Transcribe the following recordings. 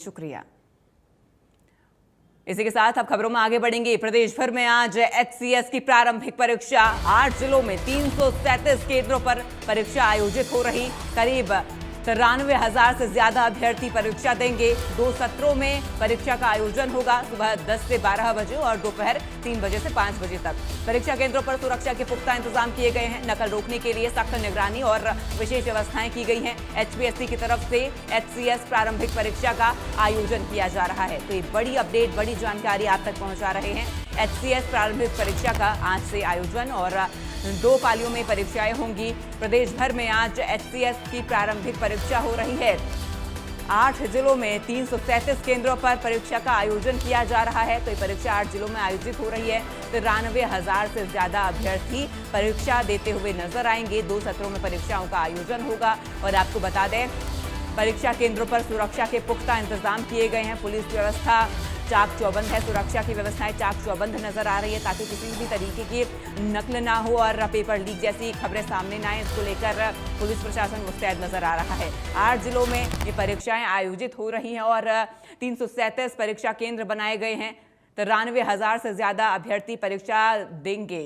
शुक्रिया। इसी के साथ अब खबरों में आगे बढ़ेंगे। प्रदेश भर में आज एचसीएस की प्रारंभिक परीक्षा, 8 जिलों में 337 केंद्रों पर परीक्षा आयोजित हो रही। करीब 93,000 से ज्यादा अभ्यर्थी परीक्षा देंगे। 2 सत्रों में परीक्षा का आयोजन होगा, सुबह 10 से 12 बजे और दोपहर 3 बजे से 5 बजे तक। परीक्षा केंद्रों पर सुरक्षा के पुख्ता इंतजाम किए गए हैं। नकल रोकने के लिए सख्त निगरानी और विशेष व्यवस्थाएं की गई हैं। एचपीएससी की तरफ से एचसीएस प्रारंभिक परीक्षा का आयोजन किया जा रहा है। तो ये बड़ी अपडेट, बड़ी जानकारी आप तक पहुंचा रहे हैं। एचसीएस प्रारंभिक परीक्षा का आज से आयोजन और 2 पालियों में परीक्षाएं होंगी। प्रदेश भर में आज एचसीएस की प्रारंभिक परीक्षा हो रही है। 8 जिलों में 337 केंद्रों पर परीक्षा का आयोजन किया जा रहा है। तो ये परीक्षा 8 जिलों में आयोजित हो रही है। 93,000 से ज्यादा अभ्यर्थी परीक्षा देते हुए नजर आएंगे। 2 सत्रों में परीक्षाओं का आयोजन होगा। और आपको बता दें, परीक्षा केंद्रों पर सुरक्षा के पुख्ता इंतजाम किए गए हैं। पुलिस व्यवस्था चाक चौबंद है। सुरक्षा की व्यवस्थाएं चाक चौबंद नजर आ रही है, ताकि किसी भी तरीके की नकल ना हो और पेपर लीक जैसी खबरें सामने ना आए। इसको लेकर पुलिस प्रशासन मुस्तैद नजर आ रहा है। 8 जिलों में ये परीक्षाएं आयोजित हो रही हैं और 337 परीक्षा केंद्र बनाए गए हैं। 93,000 से ज्यादा अभ्यर्थी परीक्षा देंगे।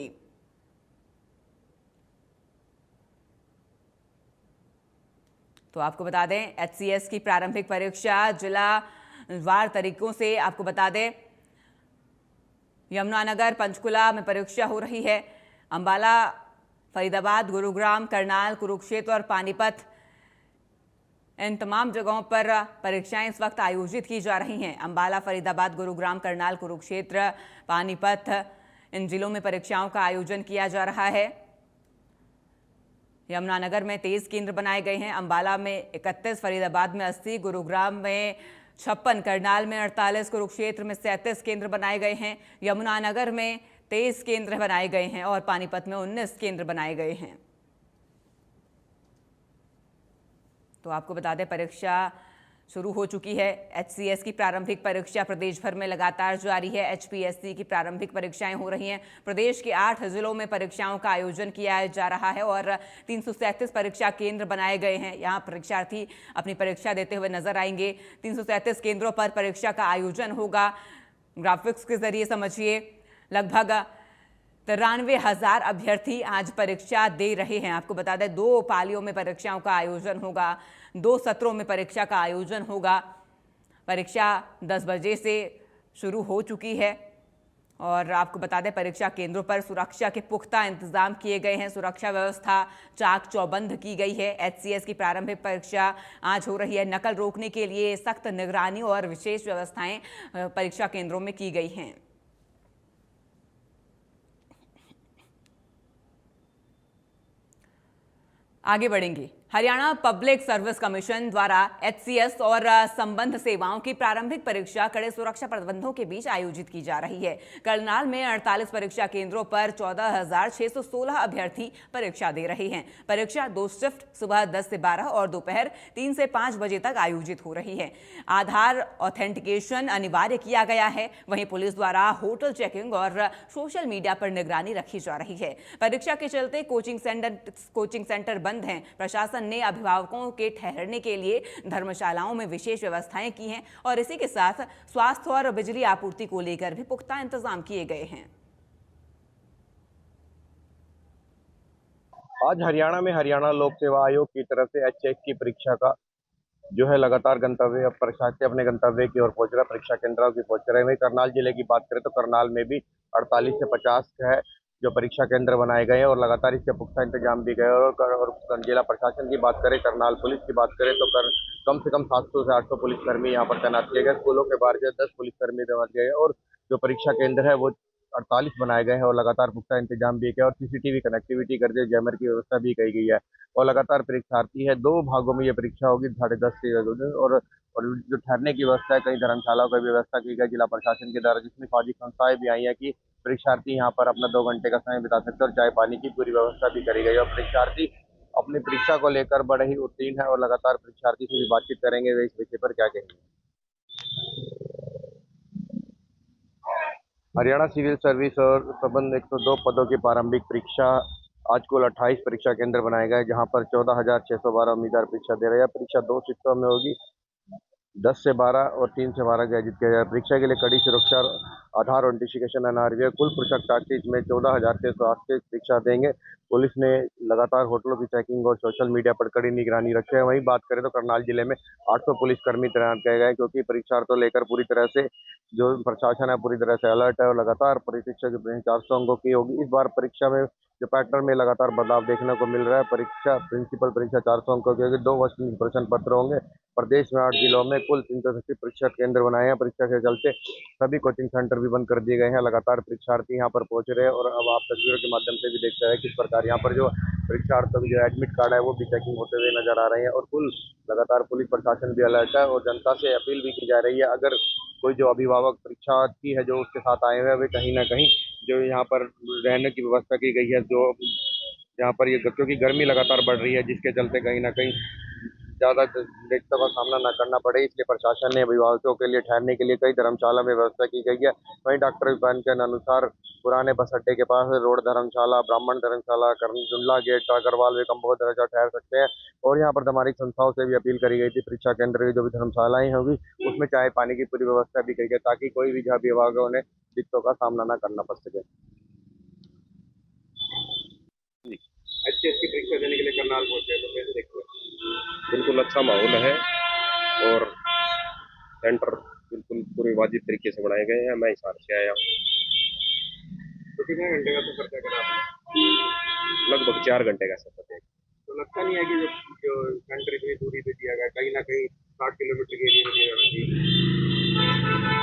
तो आपको बता दें, एचसीएस की प्रारंभिक परीक्षा जिला वार तरीकों से आपको बता दें, यमुनानगर, पंचकुला में परीक्षा हो रही है। अंबाला, फरीदाबाद, गुरुग्राम, करनाल, कुरुक्षेत्र और पानीपत, इन तमाम जगहों पर परीक्षाएं इस वक्त आयोजित की जा रही हैं। अंबाला, फरीदाबाद, गुरुग्राम, करनाल, कुरुक्षेत्र, पानीपत, इन जिलों में परीक्षाओं का आयोजन किया जा रहा है। यमुनानगर में 23 केंद्र बनाए गए हैं। अंबाला में 31, फरीदाबाद में 80, गुरुग्राम में 56, करनाल में 48, कुरुक्षेत्र में 37 केंद्र बनाए गए हैं। यमुनानगर में 23 केंद्र बनाए गए हैं और पानीपत में 19 केंद्र बनाए गए हैं। तो आपको बता दें, परीक्षा शुरू हो चुकी है। एचसीएस की प्रारंभिक परीक्षा प्रदेश भर में लगातार जारी है। एचपीएससी की प्रारंभिक परीक्षाएं हो रही हैं। प्रदेश के 8 जिलों में परीक्षाओं का आयोजन किया जा रहा है और 337 परीक्षा केंद्र बनाए गए हैं। यहां परीक्षार्थी अपनी परीक्षा देते हुए नजर आएंगे। 337 केंद्रों पर परीक्षा का आयोजन होगा। ग्राफिक्स के जरिए समझिए, लगभग 93,000 अभ्यर्थी आज परीक्षा दे रहे हैं। आपको बता दें, 2 पालियों में परीक्षाओं का आयोजन होगा। 2 सत्रों में परीक्षा का आयोजन होगा। परीक्षा 10 बजे से शुरू हो चुकी है और आपको बता दें, परीक्षा केंद्रों पर सुरक्षा के पुख्ता इंतजाम किए गए हैं। सुरक्षा व्यवस्था चाक चौबंद की गई है। एचसीएस की प्रारंभिक परीक्षा आज हो रही है। नकल रोकने के लिए सख्त निगरानी और विशेष व्यवस्थाएं परीक्षा केंद्रों में की गई हैं। आगे बढ़ेंगे। हरियाणा पब्लिक सर्विस कमीशन द्वारा एचसीएस और संबद्ध सेवाओं की प्रारंभिक परीक्षा कड़े सुरक्षा प्रबंधों के बीच आयोजित की जा रही है। करनाल में 48 परीक्षा केंद्रों पर 14,616 अभ्यर्थी परीक्षा दे रहे हैं। परीक्षा 2 शिफ्ट, सुबह 10 से 12 और दोपहर 3 से 5 बजे तक आयोजित हो रही है। आधार ऑथेंटिकेशन अनिवार्य किया गया है। वहीं पुलिस द्वारा होटल चेकिंग और सोशल मीडिया पर निगरानी रखी जा रही है। परीक्षा के चलते कोचिंग सेंटर बंद हैं। प्रशासन ने अभिभावकों के ठहरने के लिए धर्मशालाओं में विशेष व्यवस्थाएं की हैं और इसी के साथ स्वास्थ्य और बिजली आपूर्ति को लेकर भी पुख्ता इंतजाम किए गए हैं। आज हरियाणा में हरियाणा लोक सेवा आयोग की तरफ से एचएस की परीक्षा का जो है लगातार गंतव्य परीक्षार्थी अपने गंतव्य की ओर पहुंच रहा है। परीक्षा केंद्रों की पहुंच रहे हैं। करनाल जिले की बात करें तो करनाल में भी 48 से 50 है जो परीक्षा केंद्र बनाए गए हैं और लगातार इसके पुख्ता इंतजाम भी गए। और जिला प्रशासन की बात करें, करनाल पुलिस की बात करें तो कम से कम 700 से 800 पुलिसकर्मी यहाँ पर तैनात किए गए। स्कूलों के बाहर जो 10 पुलिसकर्मी तैनात किए गए और जो परीक्षा केंद्र है वो 48 बनाए गए हैं और लगातार पुख्ता इंतजाम भी किया और सीसीटीवी कनेक्टिविटी कर दी, जैमर की व्यवस्था भी की गई है। और लगातार परीक्षार्थी है, 2 भागों में ये परीक्षा होगी, 10:30 से और जो ठहरने की व्यवस्था है, कई धर्मशालाओं की व्यवस्था की गई जिला प्रशासन के द्वारा, जिसमें सामाजिक संस्थाएं भी आई है कि परीक्षार्थी यहाँ पर अपना 2 घंटे का समय बिता सकते हैं और चाय पानी की पूरी व्यवस्था भी करी गई है। और परीक्षार्थी अपनी परीक्षा को लेकर बड़े ही उत्तीर्ण है और लगातार परीक्षार्थी से भी बातचीत करेंगे, वे इस विषय पर क्या कहेंगे। हरियाणा सिविल सर्विस और संबंध 102 पदों की प्रारंभिक परीक्षा आज कुल 28 परीक्षा केंद्र बनाए गए, जहां पर 14,612 उम्मीदवार परीक्षा दे रहे हैं। परीक्षा 2 शिफ्टों में होगी। 10 से 12 और 3 से 12 के आयोजित किया जाए। परीक्षा के लिए कड़ी सुरक्षा और आधार ऑथेंटिकेशन अनिवार्य है। कुल परीक्षार्थी इसमें 14,608 परीक्षा देंगे। पुलिस ने लगातार होटलों की चेकिंग और सोशल मीडिया पर कड़ी निगरानी रखी है। वहीं बात करें तो करनाल जिले में 800 पुलिसकर्मी तैनात किए गए हैं, क्योंकि परीक्षार्थियों को लेकर पूरी तरह से जो प्रशासन है पूरी तरह से अलर्ट है और लगातार परीक्षा की परीक्षा 400 अंकों की होगी। इस बार परीक्षा में जो पैटर्न में लगातार बदलाव देखने को मिल रहा है। परीक्षा प्रिंसिपल परीक्षा 400 अंकों की होगी। 2 वस्तु प्रश्न पत्र होंगे। प्रदेश में 8 जिलों में कुल 330 परीक्षा केंद्र बनाए हैं। परीक्षा के चलते सभी कोचिंग सेंटर भी बंद कर दिए गए हैं। लगातार परीक्षार्थी यहाँ पर पहुंच रहे हैं और अब आप तस्वीरों के माध्यम से भी देख रहे हैं किस प्रकार यहाँ पर जो परीक्षार्थियों की जो एडमिट कार्ड है वो भी चेकिंग होते हुए नजर आ रहे हैं। और कुल लगातार पुलिस प्रशासन भी अलर्ट है और जनता से अपील भी की जा रही है, अगर कोई जो अभिभावक परीक्षार्थी है जो उसके साथ आए हुए हैं वे कहीं ना कहीं जो यहाँ पर रहने की व्यवस्था की गई है, जो यहाँ पर ये क्योंकि गर्मी लगातार बढ़ रही है जिसके चलते कहीं ना कहीं ज्यादा दिक्कतों का सामना न करना पड़े, इसलिए प्रशासन ने अभिभावकों के लिए ठहरने के लिए कई धर्मशाला में व्यवस्था की गई है। वहीं डॉक्टर विभान के अनुसार पुराने बस अड्डे के पास रोड धर्मशाला, ब्राह्मण धर्मशाला, कर्ण जुमला गेट, अग्रवाल वे कम्बोज दरजा ठहर सकते हैं। और यहाँ पर हमारी संस्थाओं से भी अपील करी गई थी परीक्षा केंद्र की जो भी धर्मशालाएं होगी उसमें चाय पानी की पूरी व्यवस्था भी की गई ताकि कोई भी अभिभावक उन्हें दिक्कतों का सामना न करना पड़ सके। एचसीएस की परीक्षा देने के लिए करनाल पहुंचे तो कैसे देखते हैं? बिल्कुल अच्छा माहौल है और सेंटर बिल्कुल पूरे वाजिब तरीके से बनाए गए हैं। मैं हिसार से आया हूँ। तो कितने घंटे का सफर तय करा आपने? लगभग 4 घंटे का सफर है। तो लगता नहीं है कि जो सेंटर इतनी दूरी पे दिया गया कहीं ना कहीं 60 किलोमीटर के एरिया में दिया जाना चाहिए?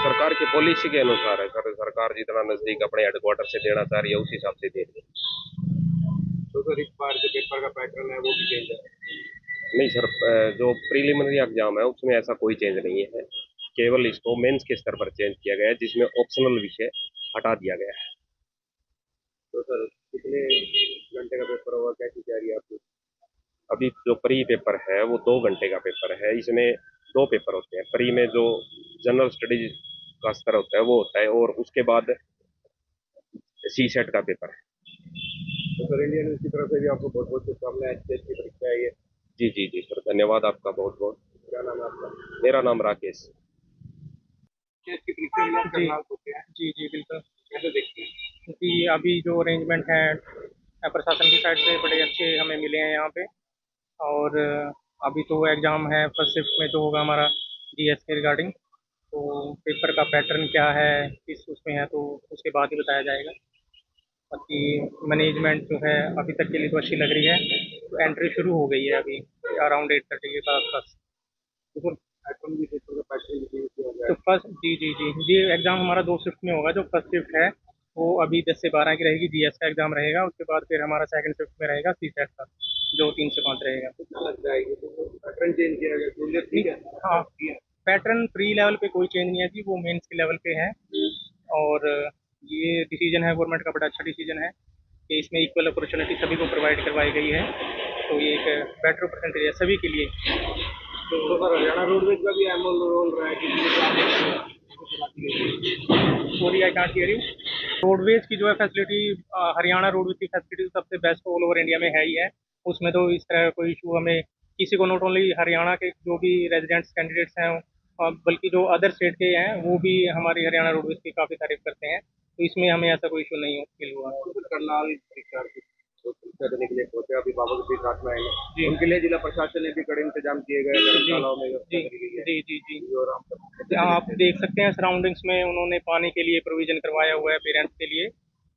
सरकार की पॉलिसी के अनुसार है सर। सरकार जितना नजदीक अपने हेडक्वार्टर से देना चाह रही है उस हिसाब से दे रही है। तो सर इस बार जो पेपर का पैटर्न है वो भी चेंज है? नहीं सर, जो प्रीलिमिनरी एग्जाम है उसमें ऐसा कोई चेंज नहीं है। केवल इसको मेंस के स्तर पर चेंज किया गया है जिसमें ऑप्शनल विषय हटा दिया गया है। तो सर कितने घंटे का पेपर होगा, कैसी तैयारी है आपकी? अभी जो प्री पेपर है वो 2 घंटे का पेपर है। इसमें 2 पेपर होते हैं। प्री में जो जनरल स्टडीज का स्तर होता है वो होता है और उसके बाद सी सेट का पेपर है। तो सर इंडियन न्यूज़ की तरफ से भी आपको बहुत बहुत शुभकामनाएं। एचसीएस की परीक्षा है ये। जी जी जी सर, धन्यवाद आपका बहुत बहुत। क्या नाम है आपका? मेरा नाम राकेश। एचसीएस की परीक्षा में आप जी करनाल पहुंचे हैं, जी जी बिल्कुल, कैसे देखते हैं? क्योंकि अभी जो अरेंजमेंट है प्रशासन की साइड से बड़े अच्छे हमें मिले हैं यहाँ पे। और अभी तो एग्ज़ाम है फर्स्ट शिफ्ट में जो होगा हमारा जीएस के रिगार्डिंग, तो पेपर का पैटर्न क्या है किस उसमें है तो उसके बाद ही बताया जाएगा। बाकी मैनेजमेंट जो है अभी तक के लिए तो अच्छी लग रही है। तो एंट्री शुरू हो गई है अभी अराउंड 8:30 के आसपास। तो सर पैटर्न भी पेपर का पैटर्न भी चेंज किया गया तो है। फर्स्ट जी जी जी जी एग्ज़ाम हमारा 2 शिफ्ट में होगा। जो फर्स्ट शिफ्ट है वो अभी 10 से 12 की रहेगी, जीएस का एग्ज़ाम रहेगा। उसके बाद फिर हमारा सेकंड शिफ्ट में रहेगा सी सेट का, जो 3 से 5 रहेगा। कितना लगता है कि पैटर्न चेंज किया गया? सहूलियत ठीक है? हाँ, पैटर्न प्री लेवल पे कोई चेंज नहीं है जी, वो मेंस के लेवल पे है। और ये डिसीजन है गवर्नमेंट का, बड़ा अच्छा डिसीजन है कि इसमें इक्वल अपॉर्चुनिटी सभी को प्रोवाइड करवाई गई है। तो ये एक बेटर परसेंटेज है सभी के लिए। तो सर हरियाणा रोडवेज का भी अहम रोल रहा है कि sorry I can't hear you. Roadways की जो है फैसिलिटी, हरियाणा रोडवेज की फैसिलिटी सबसे बेस्ट ऑल ओवर इंडिया में है ही है। उसमें तो इस तरह का कोई इशू हमें किसी को, नॉट ओनली हरियाणा के जो भी रेजिडेंट्स कैंडिडेट्स हैं बल्कि जो अदर स्टेट के हैं वो भी हमारी हरियाणा रोडवेज की काफ़ी तारीफ करते हैं। तो इसमें हमें ऐसा कोई इशू नहीं फील हुआ। तो सर करनाल परीक्षार्थी तो परीक्षा देने के लिए पहुंचे, अभिभावक भी साथ में आएंगे जी। उनके लिए जिला प्रशासन ने भी कड़े इंतजाम किए गए, धर्मशालाओं में व्यवस्था जी करी गई है। जी जी जी और आप देख सकते हैं सराउंडिंग्स में उन्होंने पानी के लिए प्रोविज़न करवाया हुआ है पेरेंट्स के लिए।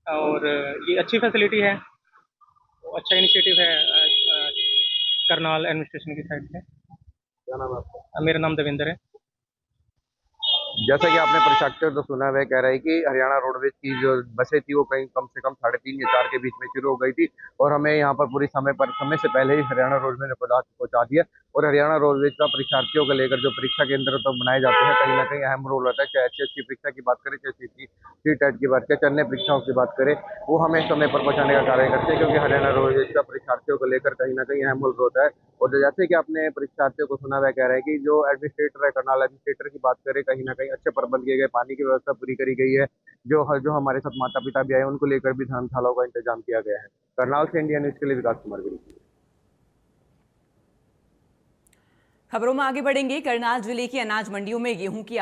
और ये अच्छी फैसिलिटी है, तो अच्छा इनिशिएटिव है करनाल एडमिनिस्ट्रेशन की साइड से। क्या नाम है आपका? मेरा नाम देवेंद्र है। जैसा कि आपने परीक्षार्थियों तो सुना, वह कह रहे हैं कि हरियाणा रोडवेज की जो बसें थी वो कहीं कम से कम 3:30 या 4 के बीच में शुरू हो गई थी और हमें यहाँ पर पूरी समय से पहले ही हरियाणा रोडवेज ने पहुंचा दिया। और हरियाणा रोडवेज का परीक्षार्थियों को लेकर जो परीक्षा केंद्र तो बनाए जाते हैं कहीं ना कहीं अहम रोल होता है। चाहे एचएस की परीक्षा की बात करें, चाहे सी टेट की बात करें, चाहे अन्य परीक्षाओं की बात करें, वो हमें समय पर पहुंचाने का कार्य करते हैं, क्योंकि हरियाणा रोडवेज का परीक्षार्थियों को लेकर कहीं ना कहीं अहम रोल होता है। और जैसे कि आपने परीक्षार्थियों को सुना, वह कह रहे हैं कि जो एडमिनिस्ट्रेटर है, करनाल एडमिनिस्ट्रेटर की बात करें, कहीं ना कहीं अच्छे प्रबंध किए गए, पानी की व्यवस्था पूरी करी गई है। जो हमारे साथ माता पिता भी आए उनको लेकर भी धर्मशालाओं का इंतजाम किया गया है। करनाल से इंडिया न्यूज के लिए विकास कुमार गिरी। खबरों में आगे बढ़ेंगे। करनाल जिले की अनाज मंडियों में गेहूं की